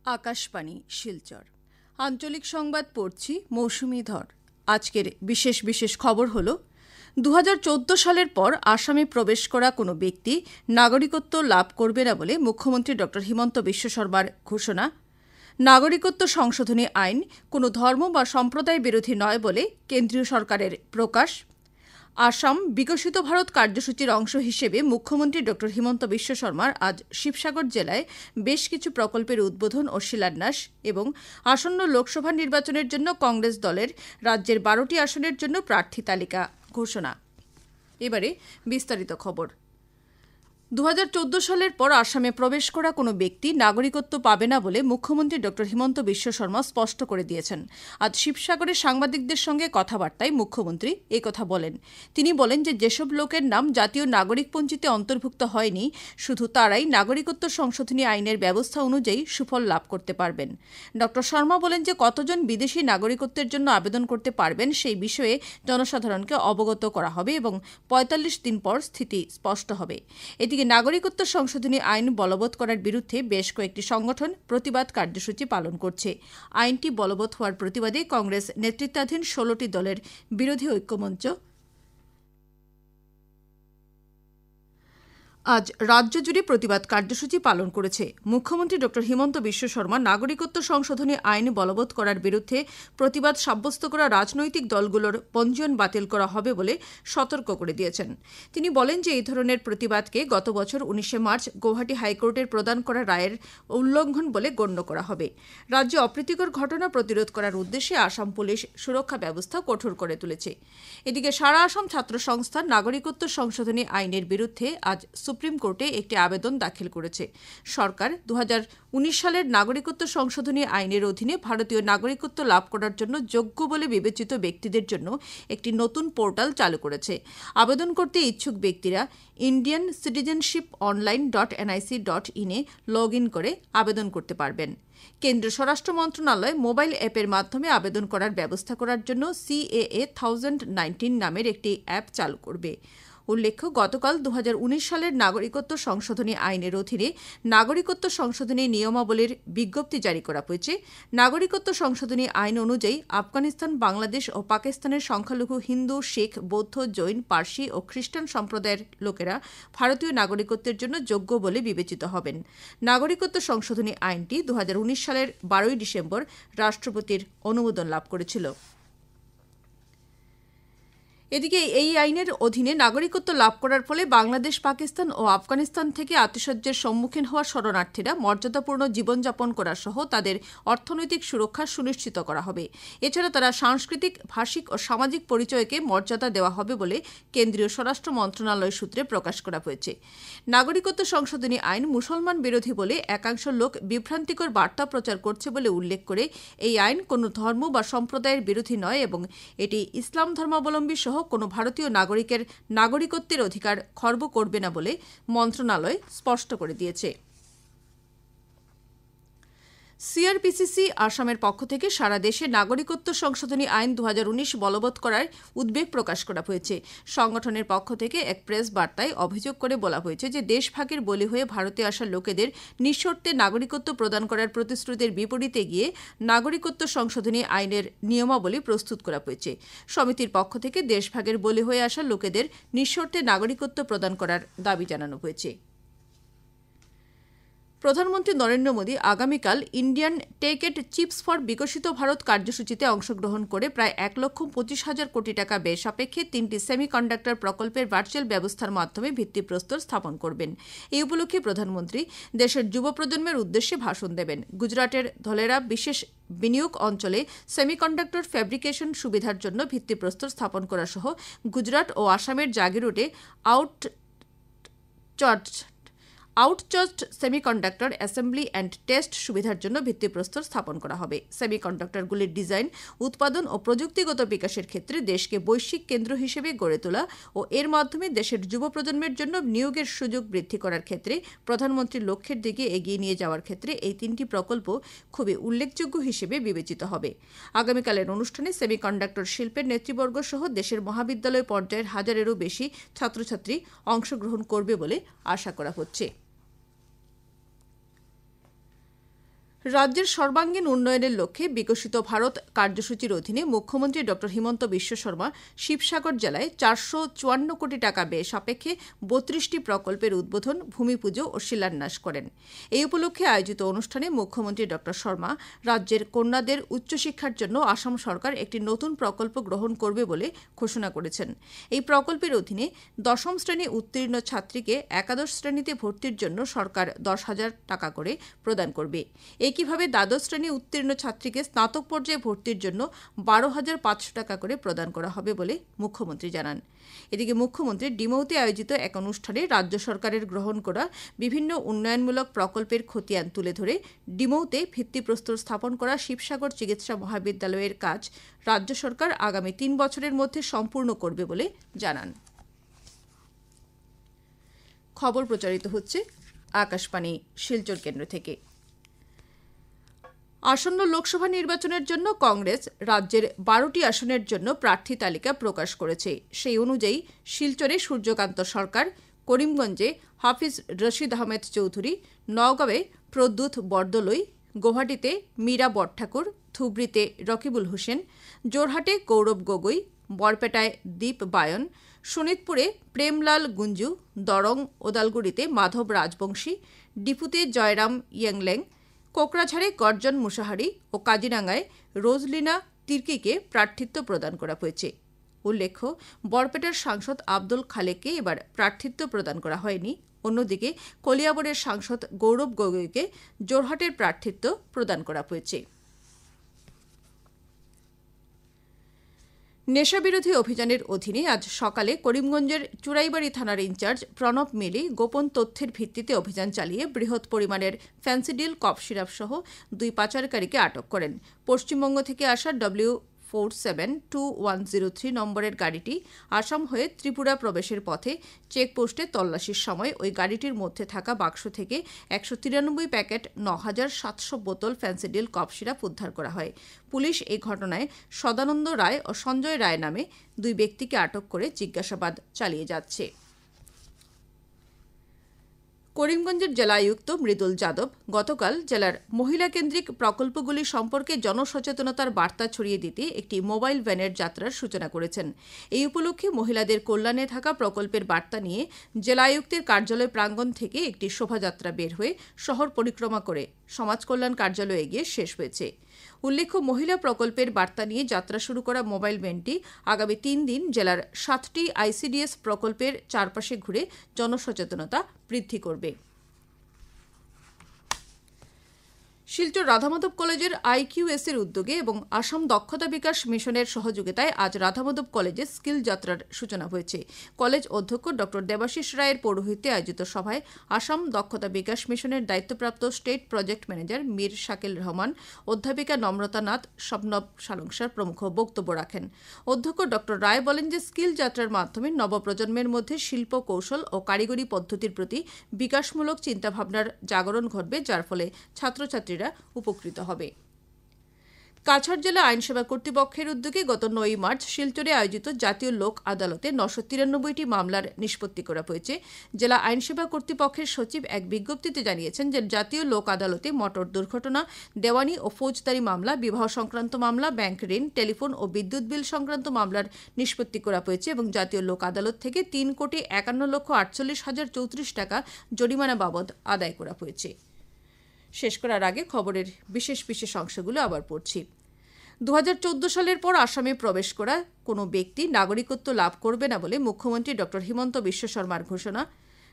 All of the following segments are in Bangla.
আকাশবাণী শিলচর আঞ্চলিক সংবাদ পড়ছি মৌসুমী ধর। আজকের বিশেষ খবর হল 2014 সালের পর আসামে প্রবেশ করা কোনো ব্যক্তি নাগরিকত্ব লাভ করবে না বলে মুখ্যমন্ত্রী ড হিমন্ত বিশ্ব শর্মার ঘোষণা। নাগরিকত্ব সংশোধনী আইন কোনো ধর্ম বা সম্প্রদায় বিরোধী নয় বলে কেন্দ্রীয় সরকারের প্রকাশ। আসাম বিকশিত ভারত কার্যসূচির অংশ হিসেবে মুখ্যমন্ত্রী ড হিমন্ত বিশ্ব শর্মার আজ শিবসাগর জেলায় বেশ কিছু প্রকল্পের উদ্বোধন ও শিলান্যাস এবং আসন্ন লোকসভা নির্বাচনের জন্য কংগ্রেস দলের রাজ্যের 12টি আসনের জন্য প্রার্থী তালিকা ঘোষণা। এবারে বিস্তারিত খবর। 2014 সালের পর আসামে প্রবেশ করা কোনো ব্যক্তি নাগরিকত্ব পাবে না বলে মুখ্যমন্ত্রী ড হিমন্ত বিশ্ব শর্মা স্পষ্ট করে দিয়েছেন। আজ শিবসাগরে সাংবাদিকদের সঙ্গে কথাবার্তায় মুখ্যমন্ত্রী একথা বলেন। তিনি বলেন যে যেসব লোকের নাম জাতীয় নাগরিক পঞ্জিতে অন্তর্ভুক্ত হয়নি শুধু তারাই নাগরিকত্ব সংশোধনী আইনের ব্যবস্থা অনুযায়ী সুফল লাভ করতে পারবেন। ড শর্মা বলেন যে কতজন বিদেশি নাগরিকত্বের জন্য আবেদন করতে পারবেন সেই বিষয়ে জনসাধারণকে অবগত করা হবে এবং ৪৫ দিন পর স্থিতি স্পষ্ট হবে। এদিকে নাগরিকত্ব সংশোধনী আইন বলবৎ করার বিরুদ্ধে বেশ কয়েকটি সংগঠন প্রতিবাদ কার্যসূচি পালন করছে। আইনটি বলবৎ হওয়ার প্রতিবাদে কংগ্রেস নেতৃত্বাধীন 16টি দলের বিরোধী ঐক্যমঞ্চ আজ রাজ্য জুড়ে প্রতিবাদ কার্যসূচি পালন করেছে। মুখ্যমন্ত্রী ড হিমন্ত বিশ্ব শর্মা নাগরিকত্ব সংশোধনী আইন বলবৎ করার বিরুদ্ধে প্রতিবাদ সাব্যস্ত করা রাজনৈতিক দলগুলোর পঞ্জীয়ন বাতিল করা হবে বলে সতর্ক করে দিয়েছেন। তিনি বলেন যে এই ধরনের প্রতিবাদকে গত বছর 19 মার্চ গৌহাটি হাইকোর্টের প্রদান করা রায়ের উল্লঙ্ঘন বলে গণ্য করা হবে। রাজ্যে অপ্রীতিকর ঘটনা প্রতিরোধ করার উদ্দেশ্যে আসাম পুলিশ সুরক্ষা ব্যবস্থা কঠোর করে তুলেছে। এদিকে সারা আসাম ছাত্র সংস্থা নাগরিকত্ব সংশোধনী আইনের বিরুদ্ধে আজ সুপ্রিম কোর্টে একটি আবেদন দাখিল করেছে। সরকার 2019 সালের নাগরিকত্ব সংশোধনী আইনের অধীনে ভারতীয় নাগরিকত্ব লাভ করার জন্য যোগ্য বলে বিবেচিত ব্যক্তিদের জন্য একটি নতুন পোর্টাল চালু করেছে। আবেদন করতে ইচ্ছুক ব্যক্তিরা indiancitizenship.online.nic.in এ লগ ইন করে আবেদন করতে পারবেন। কেন্দ্রীয় স্বরাষ্ট্র মন্ত্রণালয় মোবাইল অ্যাপের মাধ্যমে আবেদন করার ব্যবস্থা করার জন্য CAA 1019 নামের একটি অ্যাপ চালু করবে। উল্লেখ্য, গতকাল 2019 সালের নাগরিকত্ব সংশোধনী আইনের অধীনে নাগরিকত্ব সংশোধনী নিয়মাবলীর বিজ্ঞপ্তি জারি করা হয়েছে। নাগরিকত্ব সংশোধনী আইন অনুযায়ী আফগানিস্তান, বাংলাদেশ ও পাকিস্তানের সংখ্যালঘু হিন্দু, শিখ, বৌদ্ধ, জৈন, পার্সি ও খ্রিস্টান সম্প্রদায়ের লোকেরা ভারতীয় নাগরিকত্বের জন্য যোগ্য বলে বিবেচিত হবেন। নাগরিকত্ব সংশোধনী আইনটি 2019 সালের 12 ডিসেম্বর রাষ্ট্রপতির অনুমোদন লাভ করেছিল। এদিকে এই আইনের অধীনে নাগরিকত্ব লাভ করার ফলে বাংলাদেশ, পাকিস্তান ও আফগানিস্তান থেকে আতিশয্যের সম্মুখীন হওয়া শরণার্থীরা মর্যাদাপূর্ণ জীবনযাপন করা সহ তাদের অর্থনৈতিক সুরক্ষা সুনিশ্চিত করা হবে। এছাড়া তারা সাংস্কৃতিক, ভাষিক ও সামাজিক পরিচয়কে মর্যাদা দেওয়া হবে বলে কেন্দ্রীয় স্বরাষ্ট্র মন্ত্রণালয় সূত্রে প্রকাশ করা হয়েছে। নাগরিকত্ব সংশোধনী আইন মুসলমান বিরোধী বলে একাংশ লোক বিভ্রান্তিকর বার্তা প্রচার করছে বলে উল্লেখ করে এই আইন কোনো ধর্ম বা সম্প্রদায়ের বিরোধী নয় এবং এটি ইসলাম ধর্মাবলম্বী সহ কোনো ভারতীয় নাগরিকের নাগরিকত্বের অধিকার খর্ব করবে না বলে মন্ত্রণালয় স্পষ্ট করে দিয়েছে। সিআরপিসিসি আসামের পক্ষ থেকে সারা দেশে নাগরিকত্ব সংশোধনী আইন 2019 বলবৎ করার উদ্বেগ প্রকাশ করা হয়েছে। সংগঠনের পক্ষ থেকে এক প্রেস বার্তায় অভিযোগ করে বলা হয়েছে যে দেশভাগের বলি হয়ে ভারতে আসা লোকেদের নিঃশর্তে নাগরিকত্ব প্রদান করার প্রতিশ্রুতির বিপরীতে গিয়ে নাগরিকত্ব সংশোধনী আইনের নিয়মাবলী প্রস্তুত করা হয়েছে। সমিতির পক্ষ থেকে দেশভাগের বলি হয়ে আসা লোকেদের নিঃশর্তে নাগরিকত্ব প্রদান করার দাবি জানানো হয়েছে। প্রধানমন্ত্রী নরেন্দ্র মোদী আগামীকাল Indian techade chips for Viksit Bharat কার্যসূচিতে অংশগ্রহণ করে প্রায় 1,25,000 কোটি টাকা ব্যয় সাপেক্ষে 3টি সেমিকন্ডাক্টর প্রকল্পের ভার্চুয়াল ব্যবস্থার মাধ্যমে ভিত্তিপ্রস্তর স্থাপন করবেন। এই উপলক্ষে প্রধানমন্ত্রী দেশের যুব প্রজন্মের উদ্দেশ্যে ভাষণ দেবেন। গুজরাটের ধলেরা বিশেষ বিনিয়োগ অঞ্চলে সেমিকন্ডাক্টর ফ্যাব্রিকেশন সুবিধার জন্য ভিত্তিপ্রস্তর স্থাপন করা সহ গুজরাট ও আসামের জাগিরোডে আউটচার্জড সেমিকন্ডাক্টর অ্যাসেম্বলি অ্যান্ড টেস্ট সুবিধার জন্য ভিত্তিপ্রস্তর স্থাপন করা হবে। সেমিকন্ডাক্টরগুলির ডিজাইন, উৎপাদন ও প্রযুক্তিগত বিকাশের ক্ষেত্রে দেশকে বৈশ্বিক কেন্দ্র হিসেবে গড়ে তোলা ও এর মাধ্যমে দেশের যুব প্রজন্মের জন্য নিয়োগের সুযোগ বৃদ্ধি করার ক্ষেত্রে প্রধানমন্ত্রীর লক্ষ্যের দিকে এগিয়ে নিয়ে যাওয়ার ক্ষেত্রে এই 3টি প্রকল্প খুবই উল্লেখযোগ্য হিসেবে বিবেচিত হবে। আগামীকালের অনুষ্ঠানে সেমিকন্ডাক্টর শিল্পের নেতৃবর্গ সহ দেশের মহাবিদ্যালয় পর্যায়ের হাজারেরও বেশি ছাত্রছাত্রী অংশগ্রহণ করবে বলে আশা করা হচ্ছে। রাজ্যের সর্বাঙ্গীন উন্নয়নের লক্ষ্যে বিকশিত ভারত কার্যসূচির অধীনে মুখ্যমন্ত্রী ড হিমন্ত বিশ্ব শর্মা শিবসাগর জেলায় 454 কোটি টাকা ব্যয় সাপেক্ষে 32টি প্রকল্পের উদ্বোধন, ভূমিপুজো ও শিলান্যাস করেন। এই উপলক্ষে আয়োজিত অনুষ্ঠানে মুখ্যমন্ত্রী ড শর্মা রাজ্যের কন্যাদের উচ্চশিক্ষার জন্য আসাম সরকার একটি নতুন প্রকল্প গ্রহণ করবে বলে ঘোষণা করেছেন। এই প্রকল্পের অধীনে 10ম শ্রেণী উত্তীর্ণ ছাত্রীকে একাদশ শ্রেণীতে ভর্তির জন্য সরকার 10,000 টাকা করে প্রদান করবে। একইভাবে দ্বাদশ শ্রেণী উত্তীর্ণ ছাত্রীকে স্নাতক পর্যায়ে ভর্তির জন্য 12,500 টাকা করে প্রদান করা হবে বলে মুখ্যমন্ত্রী জানান। এদিকে মুখ্যমন্ত্রী ডিমৌতে আয়োজিত এক অনুষ্ঠানে রাজ্য সরকারের গ্রহণ করা বিভিন্ন উন্নয়নমূলক প্রকল্পের খতিয়ান তুলে ধরে ডিমৌতে ভিত্তিপ্রস্তর স্থাপন করা শিবসাগর চিকিৎসা মহাবিদ্যালয়ের কাজ রাজ্য সরকার আগামী 3 বছরের মধ্যে সম্পূর্ণ করবে বলে জানান। খবর প্রচারিত হচ্ছে আকাশবাণী শিলচর কেন্দ্র থেকে। আসন্ন লোকসভা নির্বাচনের জন্য কংগ্রেস রাজ্যের 12টি আসনের জন্য প্রার্থী তালিকা প্রকাশ করেছে। সেই অনুযায়ী শিলচরে সূর্যকান্ত সরকার, করিমগঞ্জে হাফিজ রশিদ আহমেদ চৌধুরী, নওগাঁয়ে প্রদ্যুৎ বরদলৈ, গৌহাটিতে মীরা বটঠাকুর, ধুবড়ীতে রকিবুল হোসেন, জোরহাটে গৌরব গগৈ, বরপেটায় দীপ বায়ন, শোনিতপুরে প্রেমলাল গুঞ্জু, দরং ওদালগুড়িতে মাধব রাজবংশী, ডিপুতে জয়রাম ইয়াংলেং, কোকরাঝাড়ে গর্জন মুসাহারি ও কাজিরাঙ্গায় রোজলিনা তির্কিকে প্রার্থিত্ব প্রদান করা হয়েছে। উল্লেখ্য, বরপেটার সাংসদ আব্দুল খালেককে এবার প্রার্থিত্ব প্রদান করা হয়নি। অন্যদিকে কলিয়াবরের সাংসদ গৌরব গগৈকে জোরহাটের প্রার্থিত্ব প্রদান করা হয়েছে। নেশাবিরোধী অভিযানের অধীনে আজ সকালে করিমগঞ্জের চুরাইবাড়ি থানার ইনচার্জ প্রণব মিলি গোপন তথ্যের ভিত্তিতে অভিযান চালিয়ে বৃহৎ পরিমাণের ফ্যান্সিডিল, কফ সিরাপ সহ 2 পাচারকারীকে আটক করেন। পশ্চিমবঙ্গ থেকে আসা W472103 নম্বরের গাড়িটি আসাম হয়ে ত্রিপুরা প্রবেশের পথে চেকপোস্টে তল্লাশির সময় ওই গাড়িটির মধ্যে থাকা বাক্স থেকে 193 প্যাকেট 9,700 বোতল ফ্যান্সিডিল কফ সিরাপ উদ্ধার করা হয়। পুলিশ এই ঘটনায় সদানন্দ রায় ও সঞ্জয় রায় নামে 2 ব্যক্তিকে আটক করে জিজ্ঞাসাবাদ চালিয়ে যাচ্ছে। করিমগঞ্জের জেলা আয়ুক্ত মৃদুল যাদব গতকাল জেলার মহিলাকেন্দ্রিক প্রকল্পগুলি সম্পর্কে জনসচেতনতার বার্তা ছড়িয়ে দিতে একটি মোবাইল ভ্যানের যাত্রার সূচনা করেছেন। এই উপলক্ষে মহিলাদের কল্যাণে থাকা প্রকল্পের বার্তা নিয়ে জেলা আয়ুক্তের কার্যালয় প্রাঙ্গণ থেকে একটি শোভাযাত্রা বের হয়ে শহর পরিক্রমা করে সমাজ কল্যাণ কার্যালয়ে গিয়ে শেষ হয়েছে। উল্লেখ্য, মহিলা প্রকল্পের বার্তা নিয়ে যাত্রা শুরু করা মোবাইল ভ্যানটি আগামী 3 দিন জেলার 7টি ICDS প্রকল্পের চারপাশে ঘুরে জনসচেতনতা বৃদ্ধি করবে। শিলচর রাধামাধব কলেজের IQS এর উদ্যোগে এবং আসাম দক্ষতা বিকাশ মিশনের সহযোগিতায় আজ রাধামাধব কলেজে স্কিল যাত্রার সূচনা হয়েছে। কলেজ অধ্যক্ষ ড দেবাশিস রায়ের পৌরোহিত্যে আয়োজিত সভায় আসাম দক্ষতা বিকাশ মিশনের দায়িত্বপ্রাপ্ত state project manager Mir Shakil Rahman, অধ্যাপিকা নম্রতা নাথ, স্বপ্নব সালংসার প্রমুখ বক্তব্য রাখেন। অধ্যক্ষ ড রায় বলেন যে স্কিল যাত্রার মাধ্যমে নবপ্রজন্মের মধ্যে শিল্প, কৌশল ও কারিগরি পদ্ধতির প্রতি বিকাশমূলক চিন্তাভাবনার জাগরণ ঘটবে, যার ফলে ছাত্রছাত্রীরা উপকৃত হবে। কাছাড় জেলা আইনসেবা কর্তৃপক্ষের উদ্যোগে গত 9 মার্চ শিলচরে আয়োজিত জাতীয় লোক আদালতে 993টি মামলার নিষ্পত্তি করা হয়েছে। জেলা আইনসেবা কর্তৃপক্ষের সচিব এক বিজ্ঞপ্তিতে জানিয়েছেন যে জাতীয় লোক আদালতে মোটর দুর্ঘটনা, দেওয়ানি ও ফৌজদারি মামলা, বিবাহ সংক্রান্ত মামলা, ব্যাংক ঋণ, টেলিফোন ও বিদ্যুৎ বিল সংক্রান্ত মামলার নিষ্পত্তি করা হয়েছে এবং জাতীয় লোক আদালত থেকে 3,51,48,034 টাকা জরিমানা বাবদ আদায় করা হয়েছে। শেষ করার আগে খবরের বিশেষ বিশেষ অংশগুলো আবার পড়ছি। 2014 সালের পর আসামে প্রবেশ করা কোনো ব্যক্তি নাগরিকত্ব লাভ করবে না বলে মুখ্যমন্ত্রী ড হিমন্ত বিশ্ব শর্মার ঘোষণা।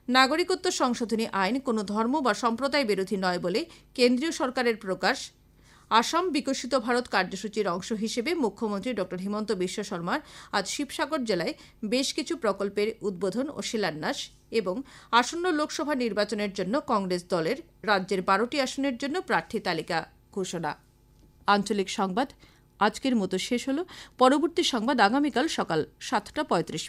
নাগরিকত্ব সংশোধনী আইন কোনো ধর্ম বা সম্প্রদায় বিরোধী নয় বলে কেন্দ্রীয় সরকারের প্রকাশ। আসাম বিকশিত ভারত কার্যসূচির অংশ হিসেবে মুখ্যমন্ত্রী ড হিমন্ত বিশ্ব শর্মার আজ শিবসাগর জেলায় বেশ কিছু প্রকল্পের উদ্বোধন ও শিলান্যাস এবং আসন্ন লোকসভা নির্বাচনের জন্য কংগ্রেস দলের রাজ্যের 12টি আসনের জন্য প্রার্থী তালিকা ঘোষণা। আঞ্চলিক সংবাদ আজকের মতো শেষ হলো। পরবর্তী সংবাদ আগামীকাল সকাল 7:35